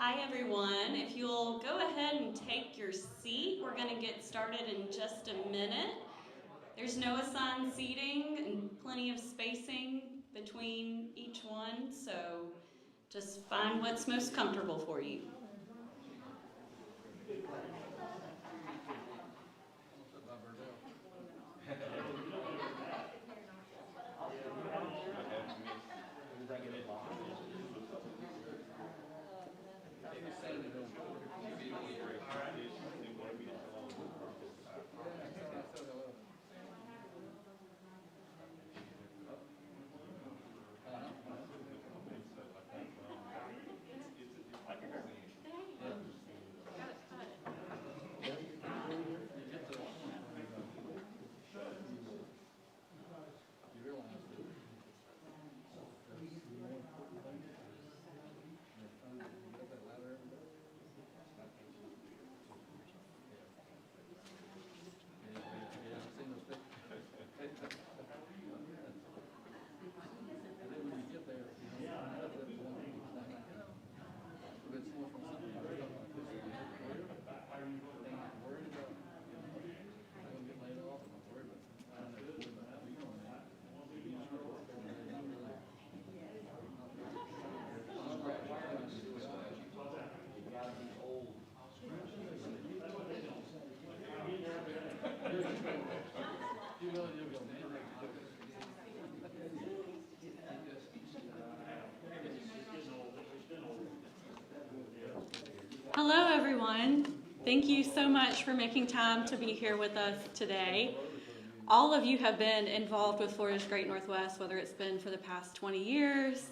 Hi everyone, if you'll go ahead and take your seat, we're going to get started in just a minute. There's no assigned seating and plenty of spacing between each one, so just find what's most comfortable for you. Hello everyone. Thank you so much for making time to be here with us today. All of you have been involved with Florida's Great Northwest, whether it's been for the past 20 years,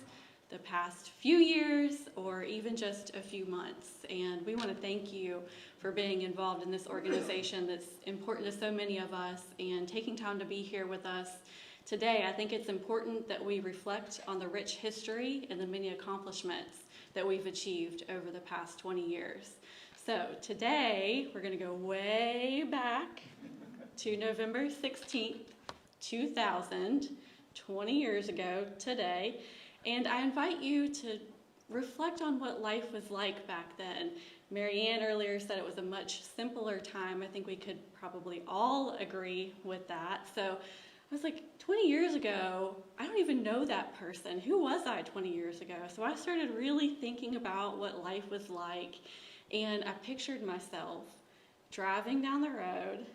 the past few years, or even just a few months. And we want to thank you for being involved in this organization that's important to so many of us and taking time to be here with us today. I think it's important that we reflect on the rich history and the many accomplishments that we've achieved over the past 20 years. So today, we're going to go way back to November 16th, 2000, 20 years ago today, and I invite you to reflect on what life was like back then. Marianne earlier said it was a much simpler time. I think we could probably all agree with that. So I was like, 20 years ago, I don't even know that person. Who was I 20 years ago? So I started really thinking about what life was like, and I pictured myself driving down the road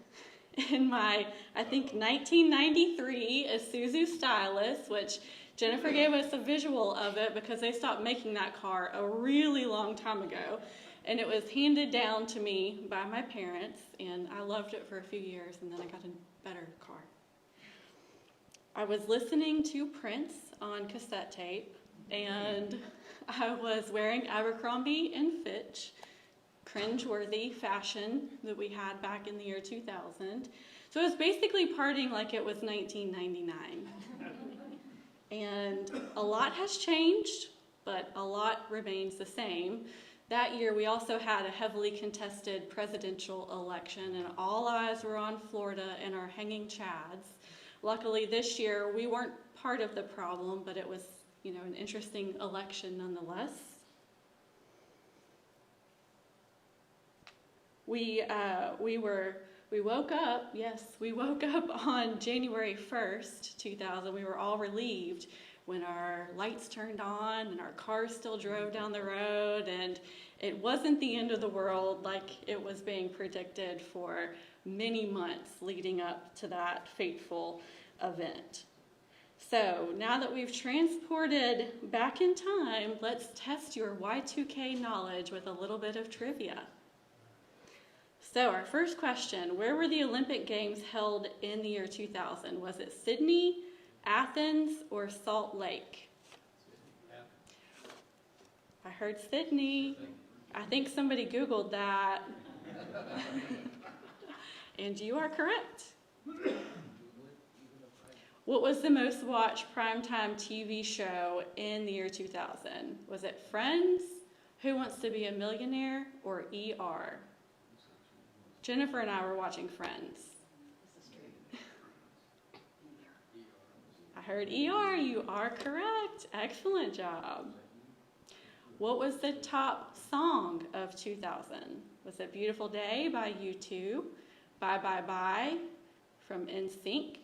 in my, I think, 1993 Isuzu Stylus, which Jennifer gave us a visual of it because they stopped making that car a really long time ago. And it was handed down to me by my parents, and I loved it for a few years, and then I got a better car. I was listening to Prince on cassette tape, and I was wearing Abercrombie & Fitch, cringeworthy fashion that we had back in the year 2000. So it was basically partying like it was 1999. And a lot has changed, but a lot remains the same. That year we also had a heavily contested presidential election, and all eyes were on Florida and our hanging chads. Luckily this year we weren't part of the problem, but it was, an interesting election nonetheless. We woke up on January 1st, 2000. We were all relieved when our lights turned on and our cars still drove down the road, and it wasn't the end of the world like it was being predicted for many months leading up to that fateful event. So now that we've transported back in time, let's test your Y2K knowledge with a little bit of trivia. So our first question, where were the Olympic Games held in the year 2000? Was it Sydney, Athens, or Salt Lake? I heard Sydney. I think somebody Googled that. And you are correct. What was the most watched primetime TV show in the year 2000? Was it Friends, Who Wants to Be a Millionaire, or ER? Jennifer and I were watching Friends. I heard ER. You are correct. Excellent job. What was the top song of 2000? Was it Beautiful Day by U2, Bye Bye Bye from NSYNC,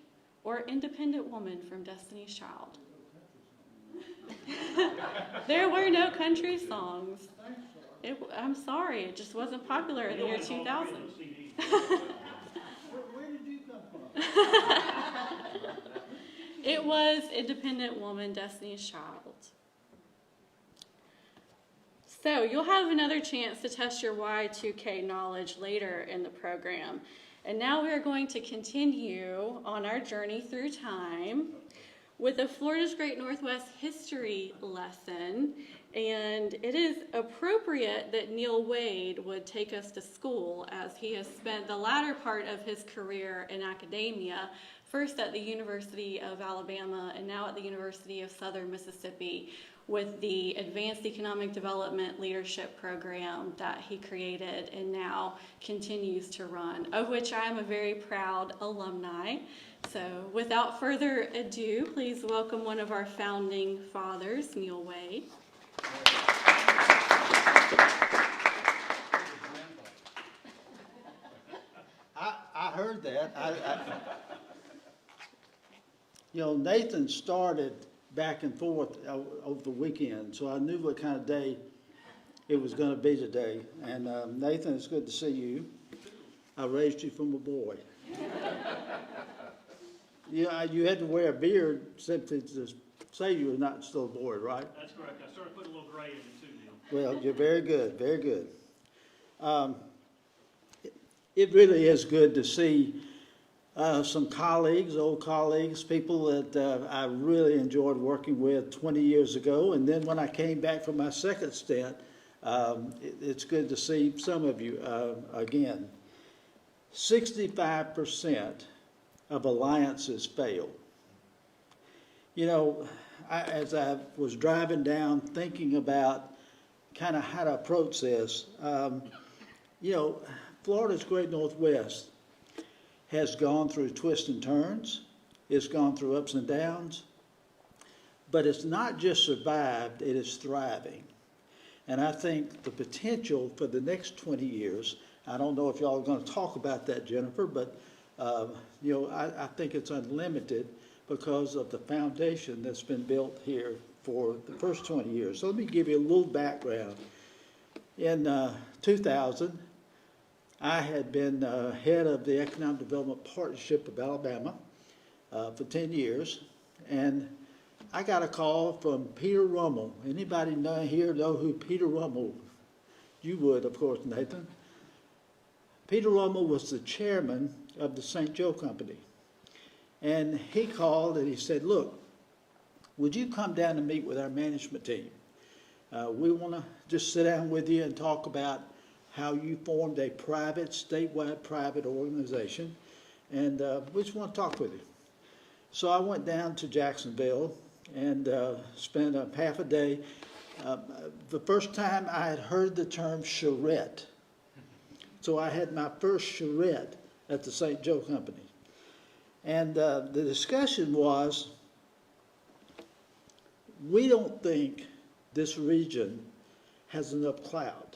or Independent Woman from Destiny's Child? There were no country songs. I'm sorry, it just wasn't popular in the year 2000. Where did you come from? It was Independent Woman, Destiny's Child. So you'll have another chance to test your Y2K knowledge later in the program. And now we are going to continue on our journey through time with the Florida's Great Northwest history lesson. And it is appropriate that Neil Wade would take us to school, as he has spent the latter part of his career in academia, first at the University of Alabama and now at the University of Southern Mississippi, with the Advanced Economic Development Leadership Program that he created and now continues to run, of which I am a very proud alumni. So without further ado, please welcome one of our founding fathers, Neil Wade. I heard that. Nathan started back and forth over the weekend, so I knew what kind of day it was going to be today. And Nathan, it's good to see you. I raised you from a boy. Yeah, you had to wear a beard simply to say you were not still a boy, right? That's correct. I started putting a little gray in it too, Neil. Well, you're very good, very good. It really is good to see some colleagues, old colleagues, people that I really enjoyed working with 20 years ago. And then when I came back from my second stint, it's good to see some of you again. 65% of alliances fail. As I was driving down thinking about kind of how to approach this, Florida's Great Northwest has gone through twists and turns. It's gone through ups and downs. But it's not just survived, it is thriving. And I think the potential for the next 20 years, I don't know if y'all are going to talk about that, Jennifer, but I think it's unlimited because of the foundation that's been built here for the first 20 years. So let me give you a little background. In 2000, I had been head of the Economic Development Partnership of Alabama for 10 years, and I got a call from Peter Rummel. Anybody here know who Peter Rummel? You would, of course, Nathan. Peter Rummel was the chairman of the St. Joe Company. And he called and he said, look, would you come down and meet with our management team? We want to just sit down with you and talk about how you formed a statewide private organization. And we just want to talk with you. So I went down to Jacksonville and spent half a day. The first time I had heard the term charrette. So I had my first charrette at the St. Joe Company. And the discussion was, we don't think this region has enough clout.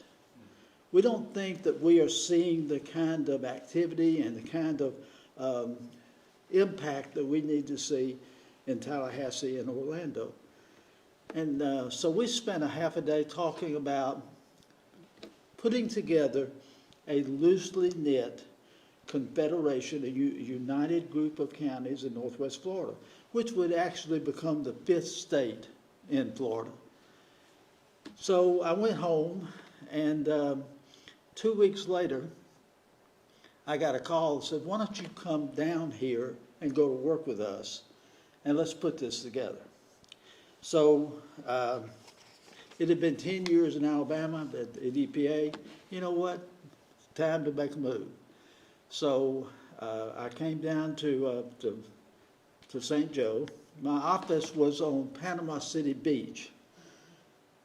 We don't think that we are seeing the kind of activity and the kind of impact that we need to see in Tallahassee and Orlando. And so we spent a half a day talking about putting together a loosely knit confederation, a united group of counties in Northwest Florida, which would actually become the 5th state in Florida. So I went home, and 2 weeks later, I got a call that said, why don't you come down here and go to work with us, and let's put this together. So it had been 10 years in Alabama at EPA. You know what? Time to make a move. So I came down to St. Joe. My office was on Panama City Beach.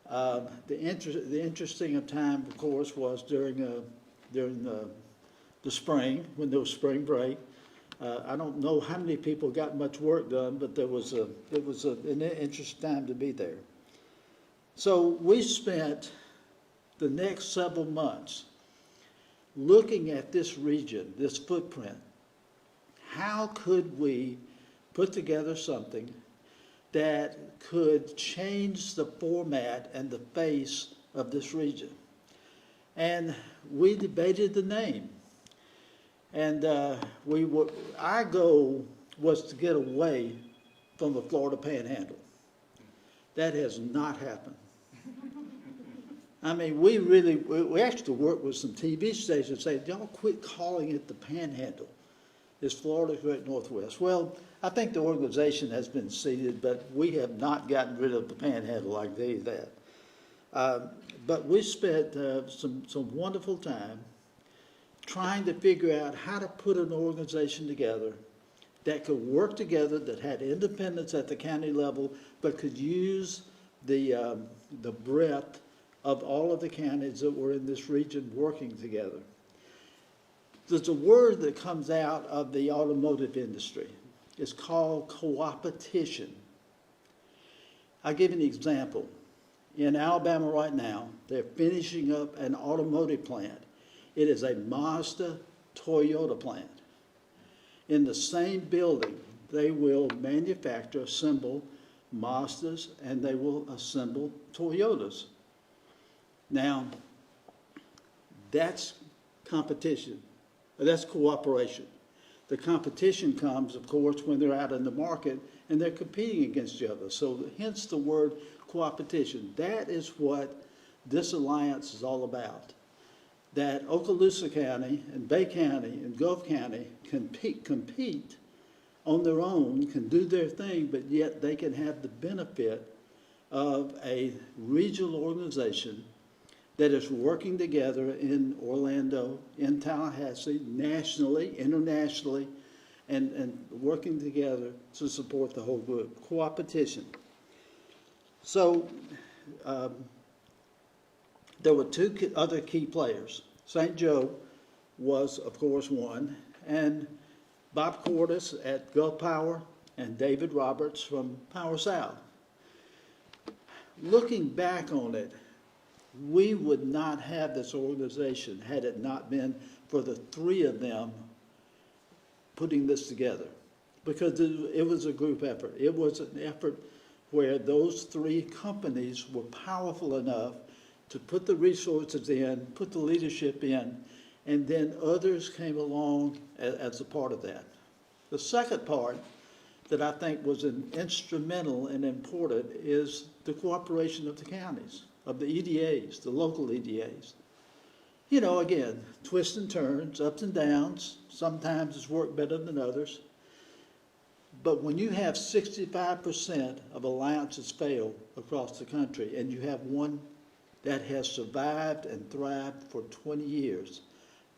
The interesting time, of course, was during the spring, when there was spring break. I don't know how many people got much work done, but it was an interesting time to be there. So we spent the next several months looking at this region, this footprint. How could we put together something that could change the format and the face of this region? And we debated the name. And our goal was to get away from the Florida Panhandle. That has not happened. I mean, we actually worked with some TV stations and said, y'all quit calling it the Panhandle. It's Florida's Great Northwest. Well, I think the organization has been seeded, but we have not gotten rid of the Panhandle, I can tell you that. But we spent some wonderful time trying to figure out how to put an organization together that could work together, that had independence at the county level, but could use the breadth of all of the counties that were in this region working together. There's a word that comes out of the automotive industry. It's called coopetition. I'll give you an example. In Alabama right now, they're finishing up an automotive plant. It is a Mazda Toyota plant. In the same building, they will manufacture, assemble Mazdas, and they will assemble Toyotas. Now, that's competition. That's cooperation. The competition comes, of course, when they're out in the market and they're competing against each other. So hence the word cooperation. That is what this alliance is all about. That Okaloosa County and Bay County and Gulf County can compete on their own, can do their thing, but yet they can have the benefit of a regional organization that is working together in Orlando, in Tallahassee, nationally, internationally, and working together to support the whole group. Cooperation. So there were two other key players. St. Joe was, of course, one, and Bob Cordes at Gulf Power and David Roberts from Power South. Looking back on it, we would not have this organization had it not been for the three of them putting this together, because it was a group effort. It was an effort where those three companies were powerful enough to put the resources in, put the leadership in, and then others came along as a part of that. The second part that I think was instrumental and important is the cooperation of the counties, of the EDAs, the local EDAs. You know, again, twists and turns, ups and downs. Sometimes it's worked better than others. But when you have 65% of alliances fail across the country, and you have one that has survived and thrived for 20 years,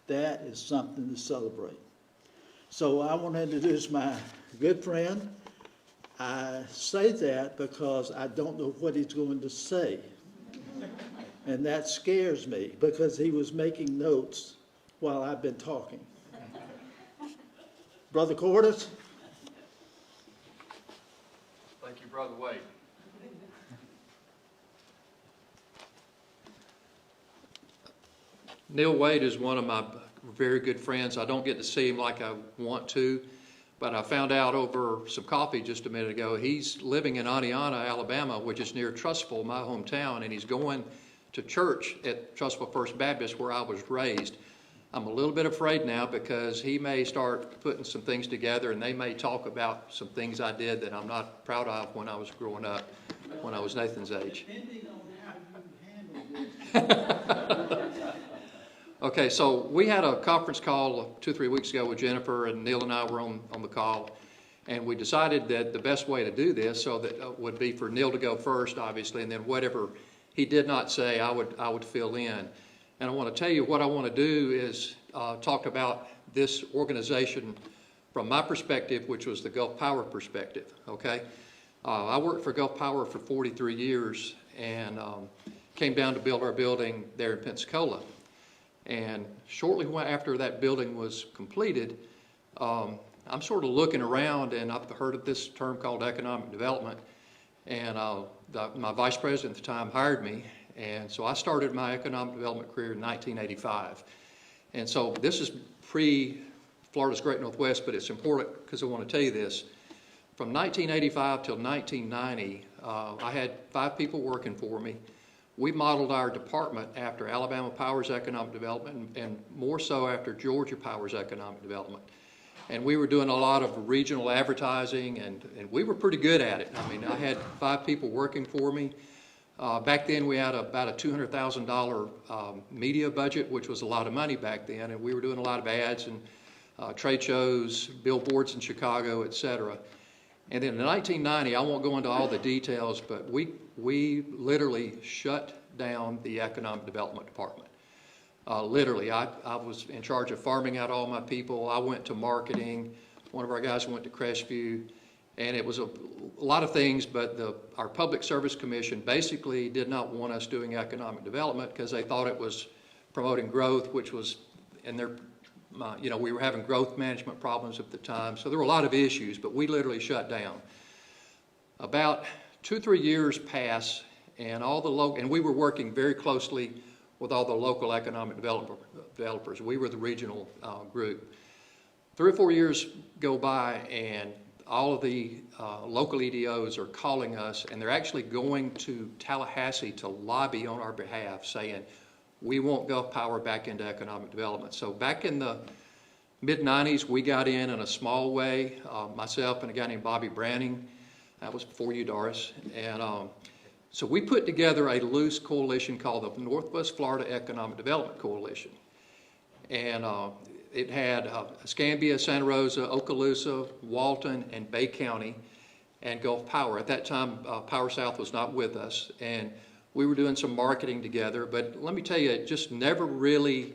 that is something to celebrate. So I want to introduce my good friend. I say that because I don't know what he's going to say. And that scares me, because he was making notes while I've been talking. Brother Cordes. Thank you, Brother Wade. Neil Wade is one of my very good friends. I don't get to see him like I want to, but I found out over some coffee just a minute ago, he's living in Aniana, Alabama, which is near Trussville, my hometown, and he's going to church at Trussville First Baptist, where I was raised. I'm a little bit afraid now, because he may start putting some things together, and they may talk about some things I did that I'm not proud of when I was growing up, when I was Nathan's age. Depending on how you handle this. Okay, so we had a conference call 2-3 weeks ago with Jennifer, and Neil and I were on the call, and we decided that the best way to do this would be for Neil to go first, obviously, and then whatever he did not say, I would fill in. And I want to tell you what I want to do is talk about this organization from my perspective, which was the Gulf Power perspective, okay? I worked for Gulf Power for 43 years and came down to build our building there in Pensacola. And shortly after that building was completed, I'm sort of looking around, and I've heard of this term called economic development. and my vice president at the time hired me, and so I started my economic development career in 1985. And so this is pre-Florida's Great Northwest, but it's important because I want to tell you this. From 1985 till 1990, I had 5 people working for me. We modeled our department after Alabama Power's economic development and more so after Georgia Power's economic development. And we were doing a lot of regional advertising, and we were pretty good at it. I mean, I had 5 people working for me. Back then, we had about a $200,000 media budget, which was a lot of money back then, and we were doing a lot of ads and trade shows, billboards in Chicago, et cetera. And then in 1990, I won't go into all the details, but we literally shut down the economic development department. Literally, I was in charge of farming out all my people. I went to marketing. One of our guys went to Crestview. And it was a lot of things, but our Public Service Commission basically did not want us doing economic development because they thought it was promoting growth, which was, and we were having growth management problems at the time. So there were a lot of issues, but we literally shut down. About 2 or 3 years pass, and and we were working very closely with all the local economic developers. We were the regional group. 3 or 4 years go by, and all of the local EDOs are calling us, and they're actually going to Tallahassee to lobby on our behalf, saying, we want Gulf Power back into economic development. So back in the mid-90s, we got in a small way, myself and a guy named Bobby Branning. That was before you, Doris. And so we put together a loose coalition called the Northwest Florida Economic Development Coalition. And it had Escambia, Santa Rosa, Okaloosa, Walton, and Bay County, and Gulf Power. At that time, Power South was not with us, and we were doing some marketing together, but let me tell you, it just never really,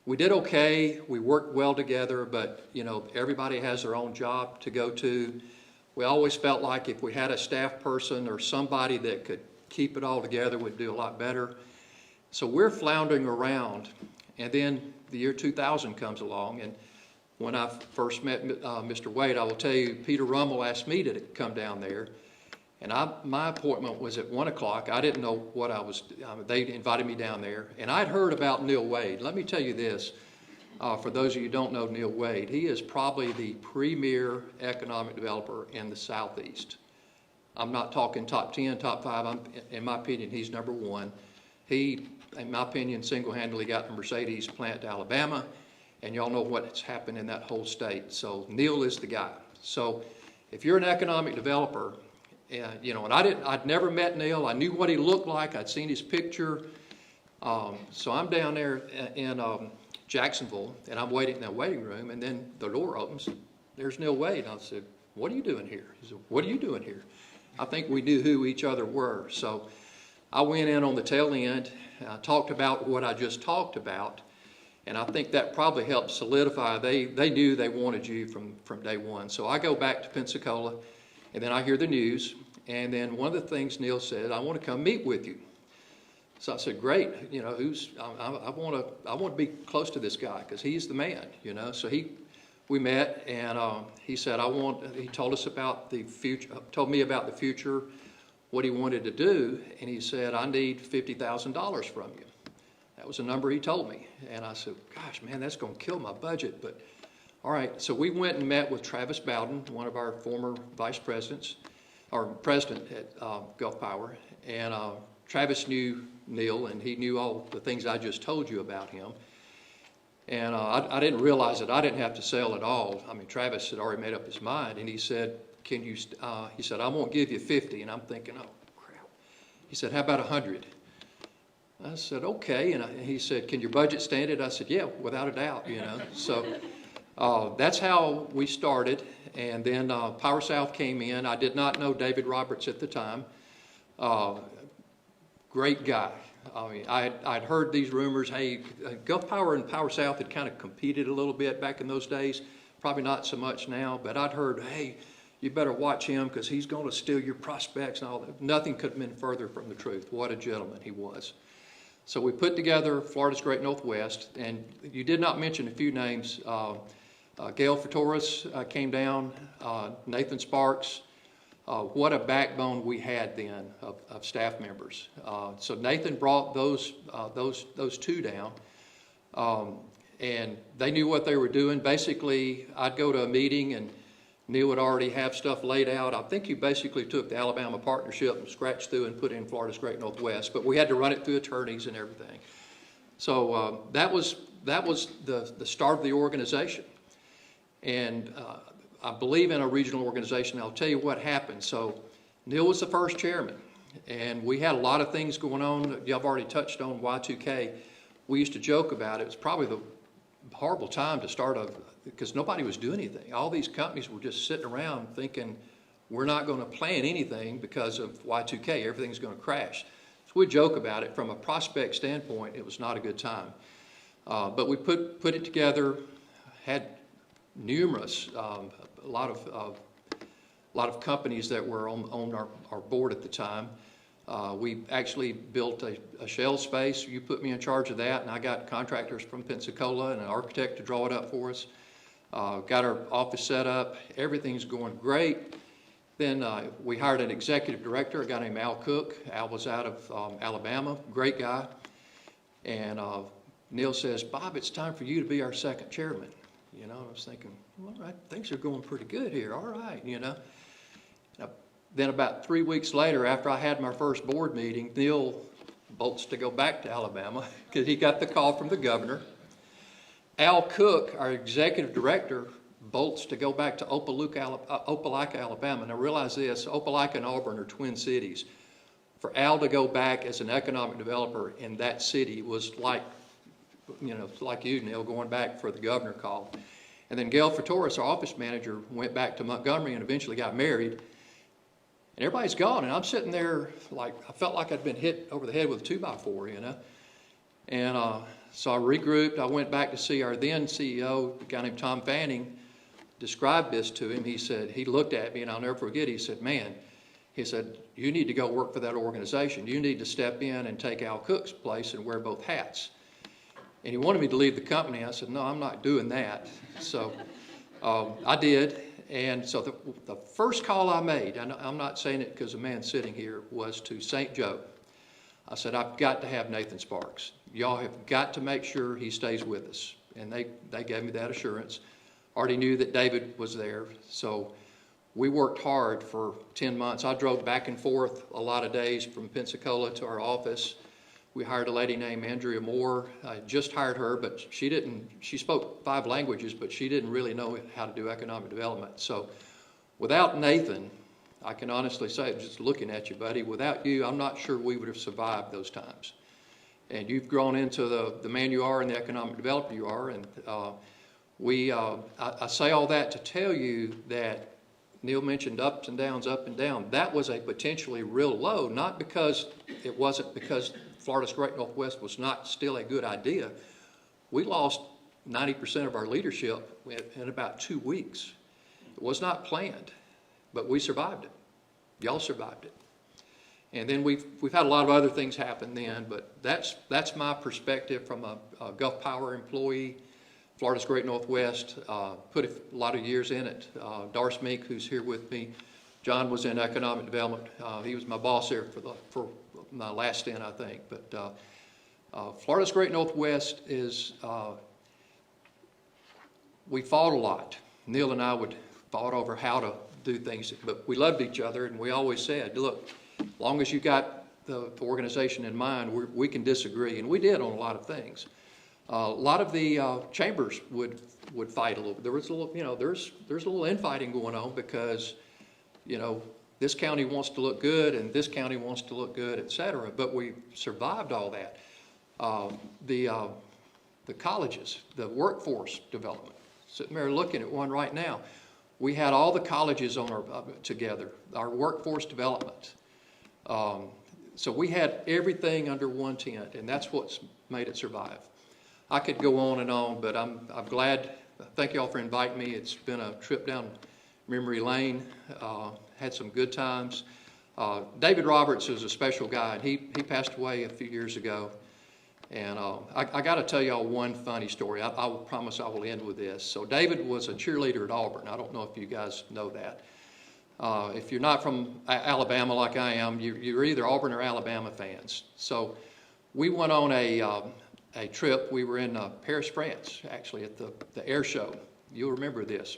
we did okay, we worked well together, but everybody has their own job to go to. We always felt like if we had a staff person or somebody that could keep it all together, we'd do a lot better. So we're floundering around, and then the year 2000 comes along, and when I first met Mr. Wade, I will tell you, Peter Rummel asked me to come down there, and my appointment was at 1 o'clock. I didn't know what I was, they invited me down there, and I'd heard about Neil Wade. Let me tell you this, for those of you who don't know Neil Wade, he is probably the premier economic developer in the Southeast. I'm not talking top 10, top 5, in my opinion, he's number 1. He, in my opinion, single-handedly got the Mercedes plant to Alabama, and y'all know what's happened in that whole state. So Neil is the guy. So if you're an economic developer, and I'd never met Neil. I knew what he looked like. I'd seen his picture. So I'm down there in Jacksonville, and I'm waiting in that waiting room, and then the door opens. There's Neil Wade. And I said, what are you doing here? He said, what are you doing here? I think we knew who each other were. So I went in on the tail end, talked about what I just talked about, and I think that probably helped solidify. They knew they wanted you from day one. So I go back to Pensacola, and then I hear the news, and then one of the things Neil said, I want to come meet with you. So I said, great, I want to be close to this guy because he's the man, So we met, and he said, he told us about the future, told me about the future, what he wanted to do, and he said, I need $50,000 from you. That was a number he told me. And I said, gosh, man, that's going to kill my budget. But all right, so we went and met with Travis Bowden, one of our former vice presidents, or president at Gulf Power. And Travis knew Neil, and he knew all the things I just told you about him. And I didn't realize that I didn't have to sell at all. I mean, Travis had already made up his mind, and he said, he said, I won't give you 50. And I'm thinking, oh, crap. He said, how about 100? I said, okay. And he said, can your budget stand it? I said, yeah, without a doubt, So that's how we started. And then Power South came in. I did not know David Roberts at the time. Great guy. I mean, I'd heard these rumors, hey, Gulf Power and Power South had kind of competed a little bit back in those days. Probably not so much now, but I'd heard, hey, you better watch him because he's going to steal your prospects and all that. Nothing could have been further from the truth. What a gentleman he was. So we put together Florida's Great Northwest, and you did not mention a few names. Gail Fatoris came down, Nathan Sparks, what a backbone we had then of staff members. So Nathan brought those two down, and they knew what they were doing. Basically, I'd go to a meeting and Neil would already have stuff laid out. I think he basically took the Alabama partnership and scratched through and put in Florida's Great Northwest, but we had to run it through attorneys and everything. So that was the start of the organization. And I believe in a regional organization. I'll tell you what happened. So Neil was the first chairman, and we had a lot of things going on. Y'all have already touched on Y2K. We used to joke about it. It was probably the horrible time to start because nobody was doing anything. All these companies were just sitting around thinking, we're not going to plan anything because of Y2K. Everything's going to crash. So we joke about it. From a prospect standpoint, it was not a good time. But we put it together, had numerous, a lot of companies that were on our board at the time. We actually built a shell space. You put me in charge of that, and I got contractors from Pensacola and an architect to draw it up for us. Got our office set up. Everything's going great. Then we hired an executive director, a guy named Al Cook. Al was out of Alabama, great guy. And Neil says, Bob, it's time for you to be our second chairman. You know, I was thinking, well, all right, things are going pretty good here. All right, you know. Then about 3 weeks later, after I had my first board meeting, Neil bolts to go back to Alabama because he got the call from the governor. Al Cook, our executive director, bolts to go back to Opelika, Alabama. Now realize this, Opelika and Auburn are twin cities. For Al to go back as an economic developer in that city was like, you know, like you, Neil, going back for the governor call. And then Gail Fatoris, our office manager, went back to Montgomery and eventually got married. And everybody's gone, and I'm sitting there like, I felt like I'd been hit over the head with a 2x4, you know. And so I regrouped. I went back to see our then CEO, a guy named Tom Fanning, described this to him. He said, he looked at me, and I'll never forget, he said, man, he said, you need to go work for that organization. You need to step in and take Al Cook's place and wear both hats. And he wanted me to leave the company. I said, no, I'm not doing that. So I did. And so the first call I made, and I'm not saying it because the man's sitting here, was to St. Joe. I said, I've got to have Nathan Sparks. Y'all have got to make sure he stays with us. And they gave me that assurance. Already knew that David was there. So we worked hard for 10 months. I drove back and forth a lot of days from Pensacola to our office. We hired a lady named Andrea Moore. I just hired her, but she spoke 5 languages, but she didn't really know how to do economic development. So without Nathan, I can honestly say, just looking at you, buddy, without you, I'm not sure we would have survived those times. And you've grown into the man you are and the economic developer you are. And I say all that to tell you that Neil mentioned ups and downs, up and down. That was a potentially real low, not because it wasn't because Florida's Great Northwest was not still a good idea. We lost 90% of our leadership in about 2 weeks. It was not planned, but we survived it. Y'all survived it. And then we've had a lot of other things happen then, but that's my perspective from a Gulf Power employee. Florida's Great Northwest, put a lot of years in it. Darce Meek, who's here with me, John was in economic development. He was my boss there for my last stint, I think. But Florida's Great Northwest is, we fought a lot. Neil and I would fought over how to do things, but we loved each other, and we always said, look, as long as you got the organization in mind, we can disagree, and we did on a lot of things. A lot of the chambers would fight a little. There was a little, you know, there's a little infighting going on because, you know, this county wants to look good and this county wants to look good, et cetera. But we survived all that. The colleges, the workforce development. Sitting there looking at one right now. We had all the colleges on our together. Our workforce development. So we had everything under one tent, and that's what's made it survive. I could go on, but I'm glad. Thank you all for inviting me. It's been a trip down memory lane. Had some good times. David Roberts is a special guy, and he passed away a few years ago. And I got to tell y'all one funny story. I will promise I will end with this. So David was a cheerleader at Auburn. I don't know if you guys know that. If you're not from Alabama like I am, you're either Auburn or Alabama fans. So we went on a trip. We were in Paris, France, actually, at the air show. You'll remember this.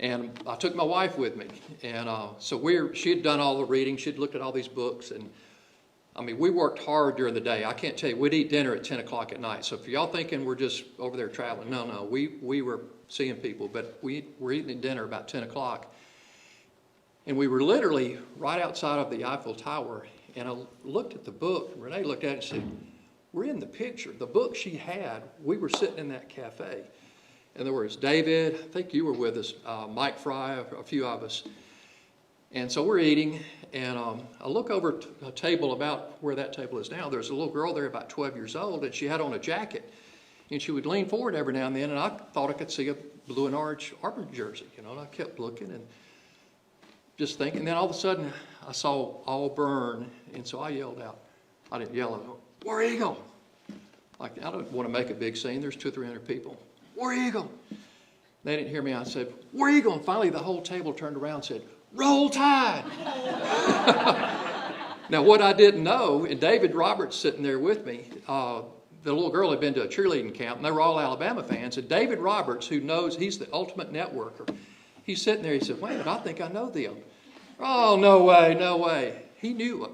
And I took my wife with me. And so she had done all the reading. She'd looked at all these books. And I mean, we worked hard during the day. I can't tell you, we'd eat dinner at 10 o'clock at night. So if y'all thinking we're just over there traveling, no, we were seeing people. But we were eating dinner about 10 o'clock. And we were literally right outside of the Eiffel Tower. And I looked at the book. Renee looked at it and said, we're in the picture. The book she had, we were sitting in that cafe. And there was David, I think you were with us, Mike Fry, a few of us. And so we're eating, and I look over to a table about where that table is now. There's a little girl there about 12 years old, and she had on a jacket. And she would lean forward every now and then, and I thought I could see a blue and orange Auburn jersey, and I kept looking and just thinking. Then all of a sudden, I saw Auburn, and so I yelled out. I didn't yell out, War Eagle! Like, I don't want to make a big scene. There's 200 or 300 people. War Eagle! They didn't hear me. I said, War Eagle! And finally, the whole table turned around and said, Roll Tide! Now, what I didn't know, and David Roberts sitting there with me, the little girl had been to a cheerleading camp, and they were all Alabama fans. And David Roberts, who knows, he's the ultimate networker, he's sitting there, he said, wait a minute, I think I know them. Oh, no way, no way. He knew them.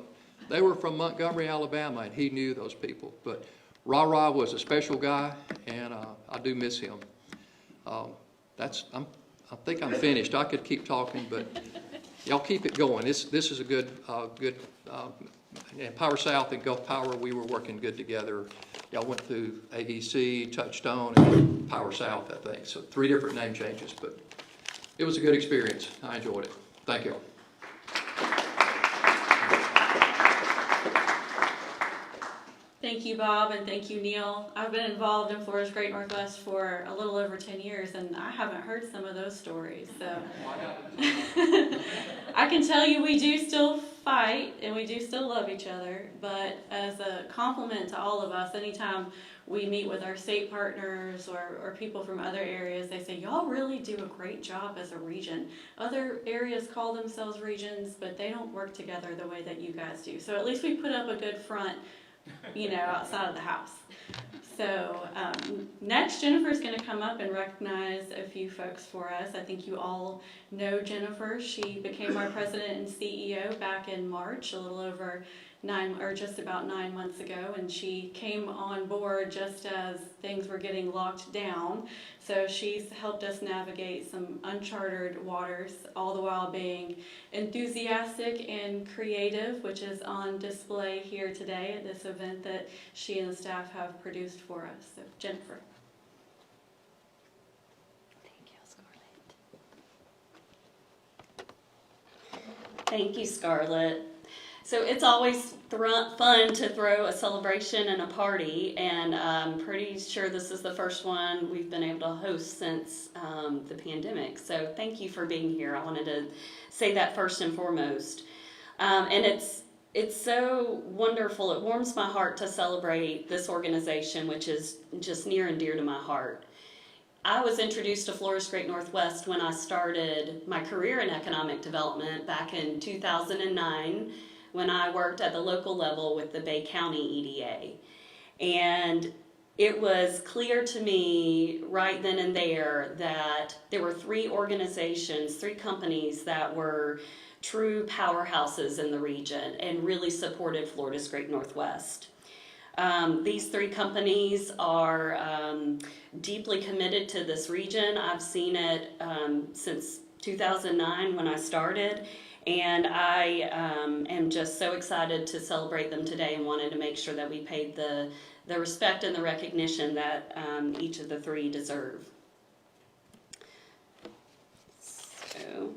They were from Montgomery, Alabama, and he knew those people. But Ra was a special guy, and I do miss him. I think I'm finished. I could keep talking, but y'all keep it going. This is a good, and Power South and Gulf Power, we were working good together. Y'all went through AEC, Touchstone, and Power South, I think. So 3 different name changes, but it was a good experience. I enjoyed it. Thank you. Thank you, Bob, and thank you, Neil. I've been involved in Florida's Great Northwest for a little over 10 years, and I haven't heard some of those stories. So I can tell you we do still fight, and we do still love each other, but as a compliment to all of us, anytime we meet with our state partners or people from other areas, they say, y'all really do a great job as a region. Other areas call themselves regions, but they don't work together the way that you guys do. So at least we put up a good front, outside of the house. So next, Jennifer's going to come up and recognize a few folks for us. I think you all know Jennifer. She became our president and CEO back in March, a little over just about 9 months ago, and she came on board just as things were getting locked down. So she's helped us navigate some uncharted waters, all the while being enthusiastic and creative, which is on display here today at this event that she and the staff have produced for us. So Jennifer. Thank you, Scarlett. So it's always fun to throw a celebration and a party, and I'm pretty sure this is the first one we've been able to host since the pandemic. So thank you for being here. I wanted to say that first and foremost. And it's so wonderful. It warms my heart to celebrate this organization, which is just near and dear to my heart. I was introduced to Florida's Great Northwest when I started my career in economic development back in 2009. When I worked at the local level with the Bay County EDA. And it was clear to me right then and there that there were 3 organizations, 3 companies that were true powerhouses in the region and really supported Florida's Great Northwest. These 3 companies are deeply committed to this region. I've seen it since 2009 when I started. And I am just so excited to celebrate them today and wanted to make sure that we paid the respect and the recognition that each of the 3 deserve. So,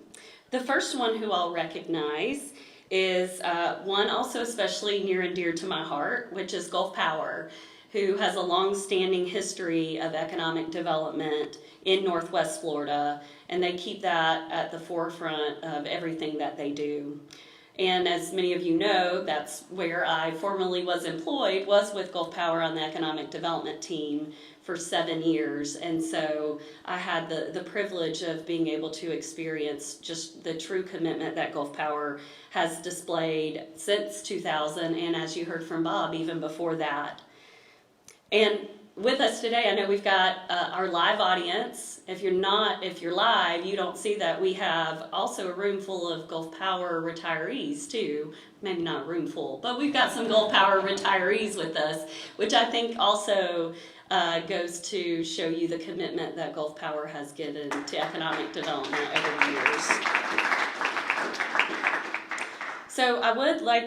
the first one who I'll recognize is one also especially near and dear to my heart, which is Gulf Power, who has a long-standing history of economic development in Northwest Florida, and they keep that at the forefront of everything that they do. And as many of you know, that's where I formerly was employed, was with Gulf Power on the economic development team for 7 years. And so I had the privilege of being able to experience just the true commitment that Gulf Power has displayed since 2000, and as you heard from Bob, even before that. And with us today, I know we've got our live audience. If you're live, you don't see that we have also a room full of Gulf Power retirees too. Maybe not a room full, but we've got some Gulf Power retirees with us, which I think also goes to show you the commitment that Gulf Power has given to economic development over the years. So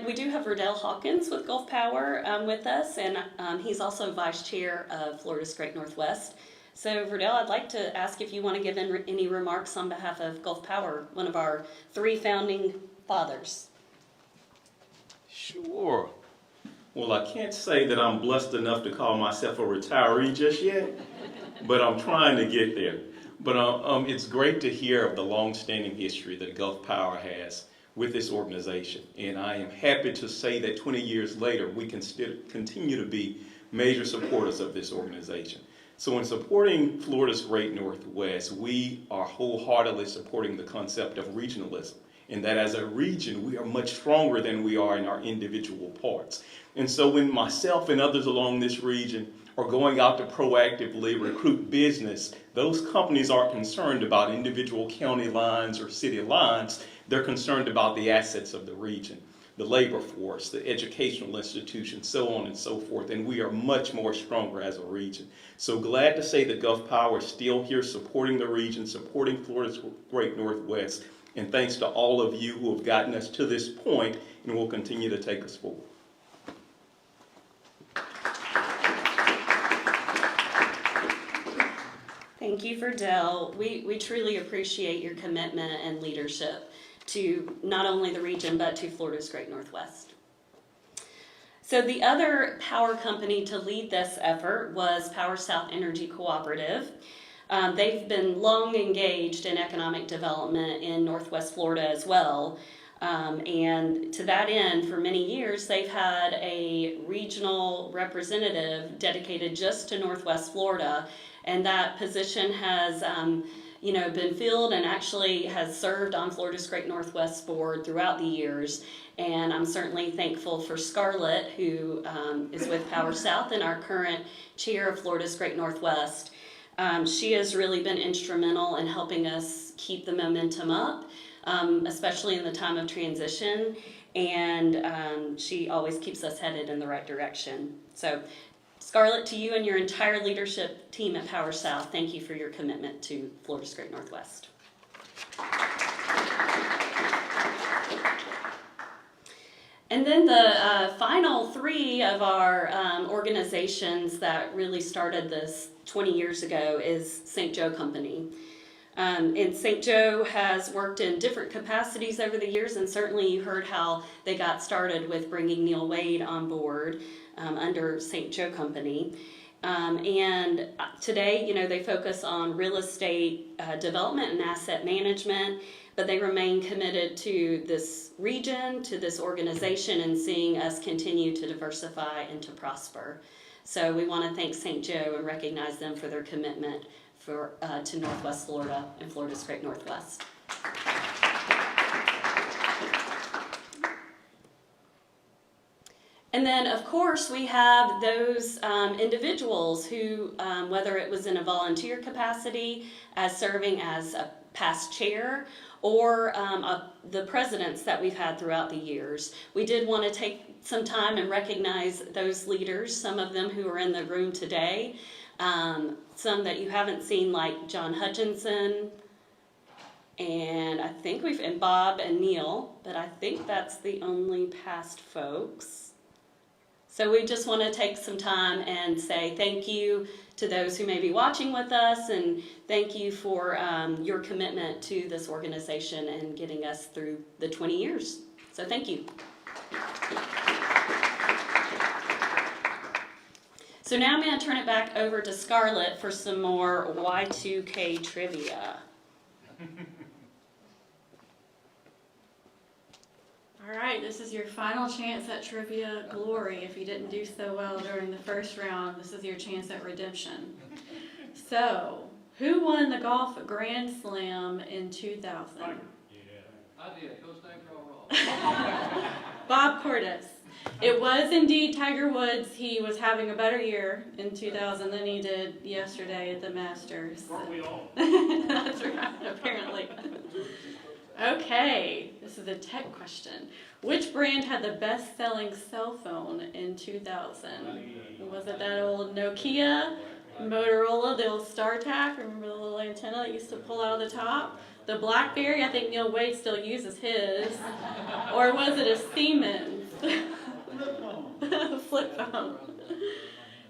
we do have Verdell Hawkins with Gulf Power with us, and he's also Vice Chair of Florida's Great Northwest. So Verdell, I'd like to ask if you want to give any remarks on behalf of Gulf Power, one of our 3 founding fathers. Sure. Well, I can't say that I'm blessed enough to call myself a retiree just yet, but I'm trying to get there. But it's great to hear of the long-standing history that Gulf Power has with this organization. And I am happy to say that 20 years later, we can still continue to be major supporters of this organization. So in supporting Florida's Great Northwest, we are wholeheartedly supporting the concept of regionalism, and that as a region, we are much stronger than we are in our individual parts. And so when myself and others along this region are going out to proactively recruit business, those companies aren't concerned about individual county lines or city lines. They're concerned about the assets of the region, the labor force, the educational institutions, so on and so forth. And we are much more stronger as a region. So glad to say that Gulf Power is still here supporting the region, supporting Florida's Great Northwest. And thanks to all of you who have gotten us to this point and will continue to take us forward. Thank you, Verdell. We truly appreciate your commitment and leadership to not only the region, but to Florida's Great Northwest. So the other power company to lead this effort was Power South Energy Cooperative. They've been long engaged in economic development in Northwest Florida as well. And to that end, for many years, they've had a regional representative dedicated just to Northwest Florida. And that position has been filled and actually has served on Florida's Great Northwest Board throughout the years. And I'm certainly thankful for Scarlett, who is with Power South and our current chair of Florida's Great Northwest. She has really been instrumental in helping us keep the momentum up, especially in the time of transition. And she always keeps us headed in the right direction. So Scarlett, to you and your entire leadership team at Power South, thank you for your commitment to Florida's Great Northwest. And then the final 3 of our organizations that really started this 20 years ago is St. Joe Company. And St. Joe has worked in different capacities over the years, and certainly you heard how they got started with bringing Neil Wade on board under St. Joe Company. And today, they focus on real estate development and asset management, but they remain committed to this region, to this organization, and seeing us continue to diversify and to prosper. So we want to thank St. Joe and recognize them for their commitment to Northwest Florida and Florida's Great Northwest. And then, of course, we have those individuals who, whether it was in a volunteer capacity, as serving as a past chair, or the presidents that we've had throughout the years. We did want to take some time and recognize those leaders, some of them who are in the room today, some that you haven't seen, like John Hutchinson, and I think and Bob and Neil, but I think that's the only past folks. So we just want to take some time and say thank you to those who may be watching with us, and thank you for your commitment to this organization and getting us through the 20 years. So thank you. So now I'm going to turn it back over to Scarlett for some more Y2K trivia. All right. final chance at trivia glory. If you didn't do so well during the first round, this is your chance at redemption. So, who won the golf Grand Slam in 2000? I did. Coach Dave Bob Cordes. It was indeed Tiger Woods. He was having a better year in 2000 than he did yesterday at the Masters. Weren't we all? That's right, apparently. Okay, this is a tech question. Which brand had the best-selling cell phone in 2000? Was it that old Nokia, Motorola, the old StarTAC? Remember the little antenna that used to pull out of the top? The BlackBerry, I think Neil Wade still uses his. Or was it a Siemens? Flip phone.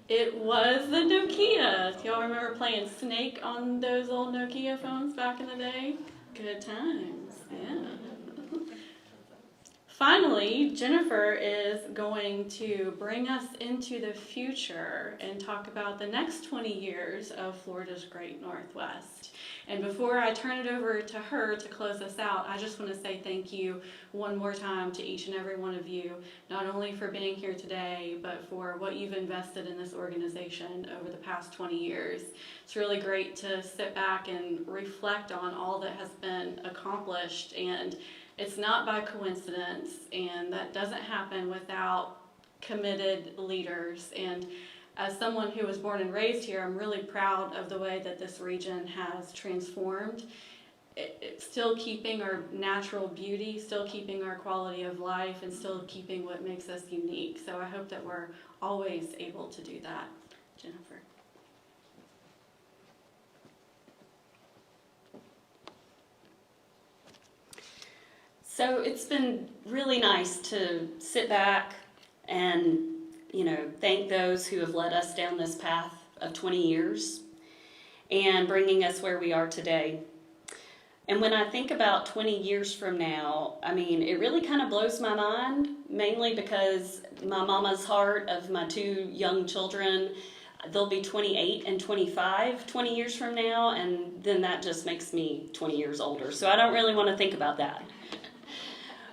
It was the Nokia. Do y'all remember playing Snake on those old Nokia phones back in the day? Good times, yeah. Finally, Jennifer is going to bring us into the future and talk about the next 20 years of Florida's Great Northwest. And before I turn it over to her to close us out, I just want to say thank you one more time to each and every one of you, not only for being here today, but for what you've invested in this organization over the past 20 years. It's really great to sit back and reflect on all that has been accomplished, and it's not by coincidence, and that doesn't happen without committed leaders. And as someone who was born and raised here, I'm really proud of the way that this region has transformed. It's still keeping our natural beauty, still keeping our quality of life, and still keeping what makes us unique. So I hope that we're always able to do that. Jennifer. So it's been really nice to sit back and, thank those who have led us down this path of 20 years and bringing us where we are today. And when I think about 20 years from now, it really kind of blows my mind, mainly because my mama's heart of my two young children, they'll be 28 and 25 20 years from now, and then that just makes me 20 years older. So I don't really want to think about that.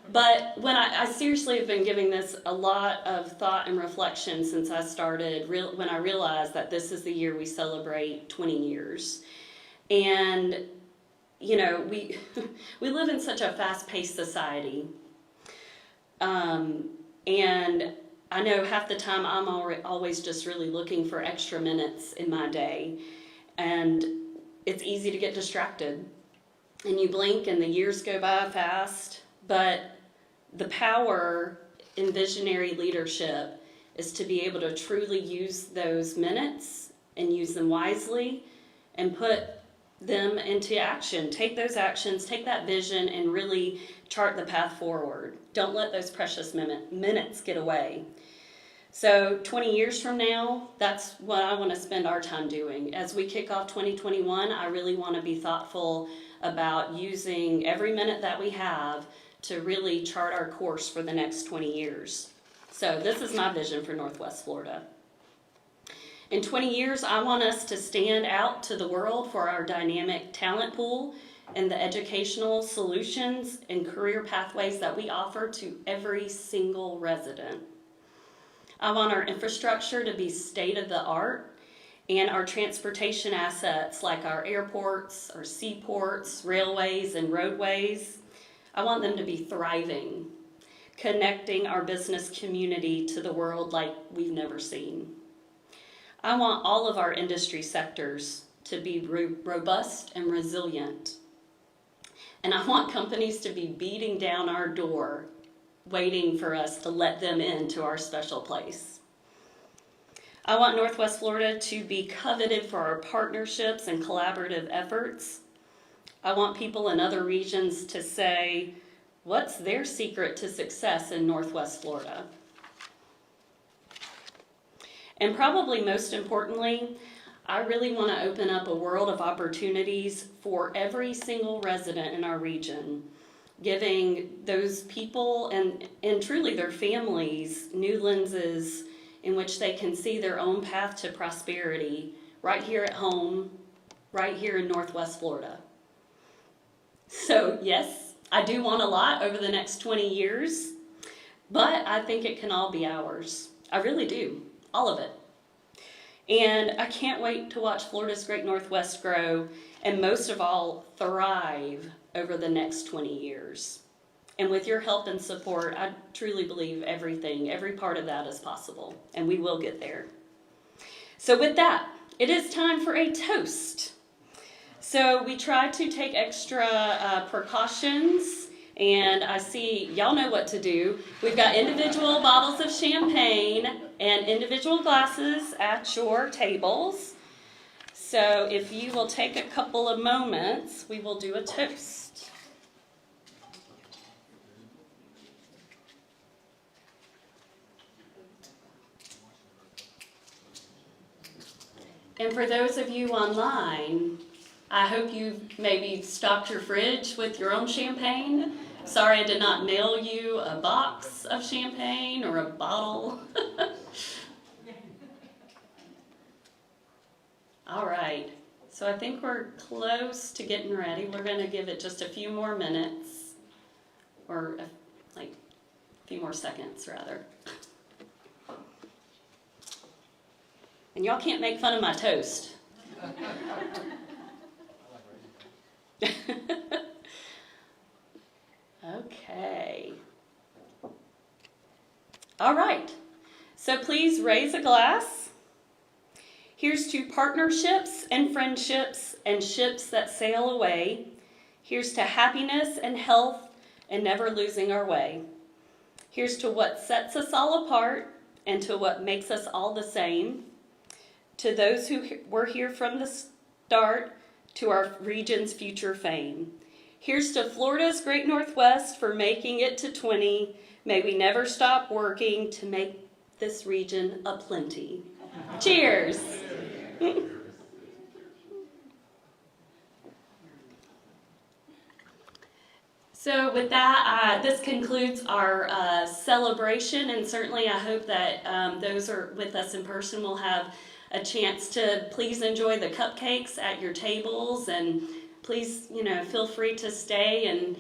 But when I seriously have been giving this a lot of thought and reflection since I started, when I realized that this is the year we celebrate 20 years. And, we live in such a fast-paced society. And I know half the time I'm always just really looking for extra minutes in my day. And it's easy to get distracted. And you blink and the years go by fast. But the power in visionary leadership is to be able to truly use those minutes and use them wisely and put them into action. Take those actions, take that vision, and really chart the path forward. Don't let those precious minutes get away. So 20 years from now, that's what I want to spend our time doing. As we kick off 2021, I really want to be thoughtful about using every minute that we have to really chart our course for the next 20 years. So this is my vision for Northwest Florida. In 20 years, I want us to stand out to the world for our dynamic talent pool and the educational solutions and career pathways that we offer to every single resident. I want our infrastructure to be state-of-the-art, and our transportation assets like our airports, our seaports, railways, and roadways, I want them to be thriving, connecting our business community to the world like we've never seen. I want all of our industry sectors to be robust and resilient. And I want companies to be beating down our door, waiting for us to let them into our special place. I want Northwest Florida to be coveted for our partnerships and collaborative efforts. I want people in other regions to say, what's their secret to success in Northwest Florida? And probably most importantly, I really want to open up a world of opportunities for every single resident in our region, giving those people and truly their families new lenses in which they can see their own path to prosperity right here at home, right here in Northwest Florida. So yes, I do want a lot over the next 20 years, but I think it can all be ours. I really do, all of it. And I can't wait to watch Florida's Great Northwest grow and most of all thrive over the next 20 years. And with your help and support, I truly believe every part of that is possible, and we will get there. So with that, it is time for a toast. So we try to take extra precautions, and I see y'all know what to do. We've got individual bottles of champagne and individual glasses at your tables. So if you will take a couple of moments, we will do a toast. And for those of you online, I hope you've maybe stocked your fridge with your own champagne. Sorry I did not mail you a box of champagne or a bottle. All right, so I think we're close to getting ready. We're going to give it just a few more minutes, or like a few more seconds rather. And y'all can't make fun of my toast. Okay. All right. So please raise a glass. Here's to partnerships and friendships and ships that sail away. Here's to happiness and health and never losing our way. Here's to what sets us all apart and to what makes us all the same. To those who were here from the start, to our region's future fame. Here's to Florida's Great Northwest for making it to 20. May we never stop working to make this region a plenty. Cheers. So with that, this concludes our celebration, and certainly I hope that those who are with us in person will have a chance to please enjoy the cupcakes at your tables, and please, feel free to stay and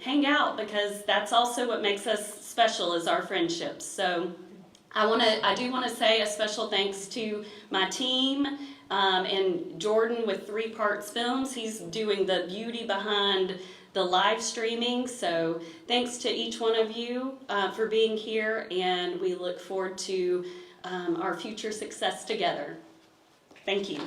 hang out, because that's also what makes us special, is our friendships. So I do want to say a special thanks to my team and Jordan with 3 Parts Films. He's doing the beauty behind the live streaming. So thanks to each one of you for being here, and we look forward to our future success together. Thank you.